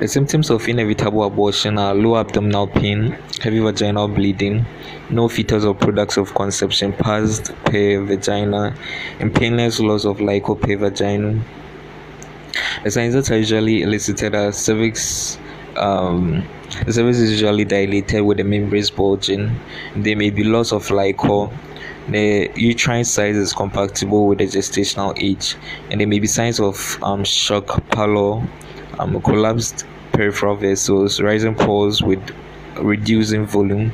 The symptoms of inevitable abortion are low abdominal pain, heavy vaginal bleeding, no fetus or products of conception passed per vagina, and painless loss of liquor per vagina. The signs that are usually elicited are cervix. The cervix is usually dilated with the membranes bulging. There may be loss of liquor. The uterine size is compatible with the gestational age, and there may be signs of shock, pallor, collapsed peripheral vessels, rising pulse with reducing volume,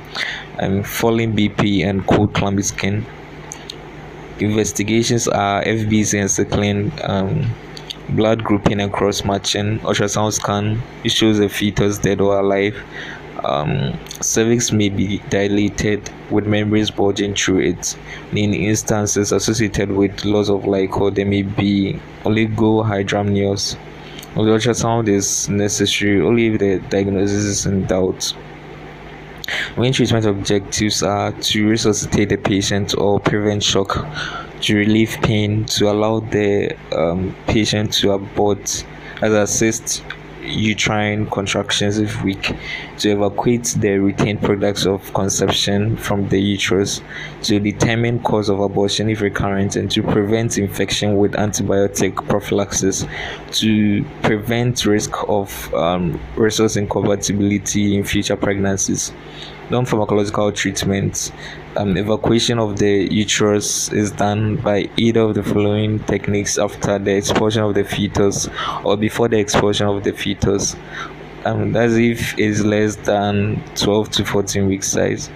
falling BP, and cold, clammy skin. Investigations are FBC and cycling, blood grouping and cross matching, ultrasound scan. It shows the fetus dead or alive. Cervix may be dilated with membranes bulging through it. In instances associated with loss of liquor, there may be oligohydramnios. The ultrasound is necessary only if the diagnosis is in doubt. Main treatment objectives are to resuscitate the patient or prevent shock, to relieve pain, to allow the patient to abort, as assist uterine contractions if weak, to evacuate the retained products of conception from the uterus, to determine cause of abortion if recurrent, and to prevent infection with antibiotic prophylaxis, to prevent risk of resource incompatibility in future pregnancies. Non-pharmacological treatments. Evacuation of the uterus is done by either of the following techniques: after the expulsion of the fetus or before the expulsion of the fetus. That's if it's less than 12 to 14 weeks size.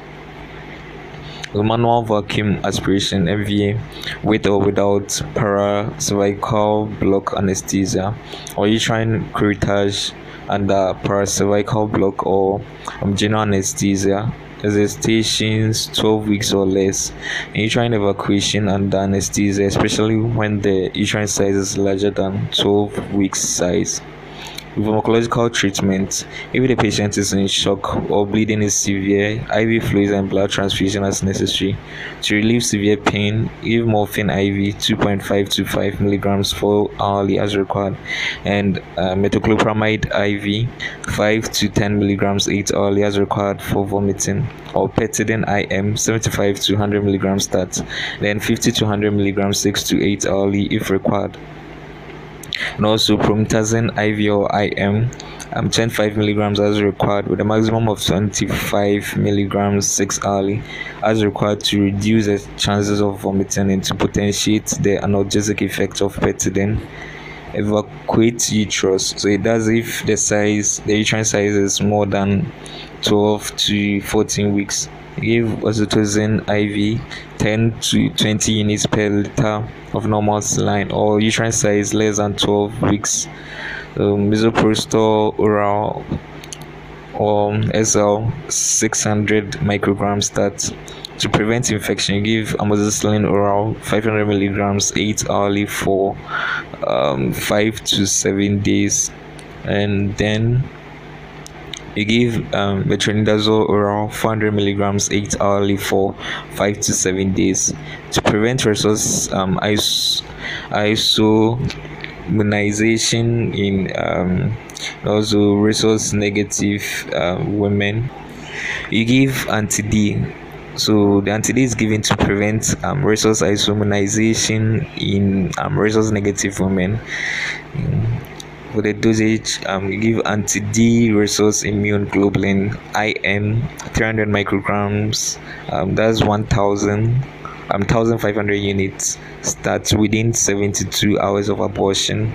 The manual vacuum aspiration (MVA) with or without paracervical block anesthesia, or uterine curettage under paracervical block or general anesthesia. Gestations 12 weeks or less. Uterine evacuation under anesthesia, especially when the uterine size is larger than 12 weeks size. Pharmacological treatment. If the patient is in shock or bleeding is severe, IV fluids and blood transfusion as necessary. To relieve severe pain, give morphine IV 2.5 to 5 milligrams 4 hourly as required, and metoclopramide IV 5 to 10 milligrams 8 hourly as required for vomiting, or petidine IM 75 to 100 milligrams stat, then 50 to 100 milligrams 6 to 8 hourly if required. And also promethazine IV or IM 25 milligrams as required, with a maximum of 25 milligrams 6 hourly as required, to reduce the chances of vomiting and to potentiate the analgesic effect of petidine. Evacuate uterus. So it does if the uterine size is more than 12 to 14 weeks. Give oxytocin IV 10 to 20 units per liter of normal saline, or uterine size less than 12 weeks. Misoprostol oral or SL 600 micrograms stat. To prevent infection, give amoxicillin oral 500 milligrams 8 hourly for 5 to 7 days, and then you give metronidazole oral 400 milligrams 8 hourly for 5 to 7 days. To prevent resource isoimmunization in also resource negative women, you give anti-D. So the anti-D is given to prevent resource isoimmunization in resource negative women. For the dosage, you give anti-D resource immune globulin IM 300 micrograms. That's 1,500 units. Starts within 72 hours of abortion.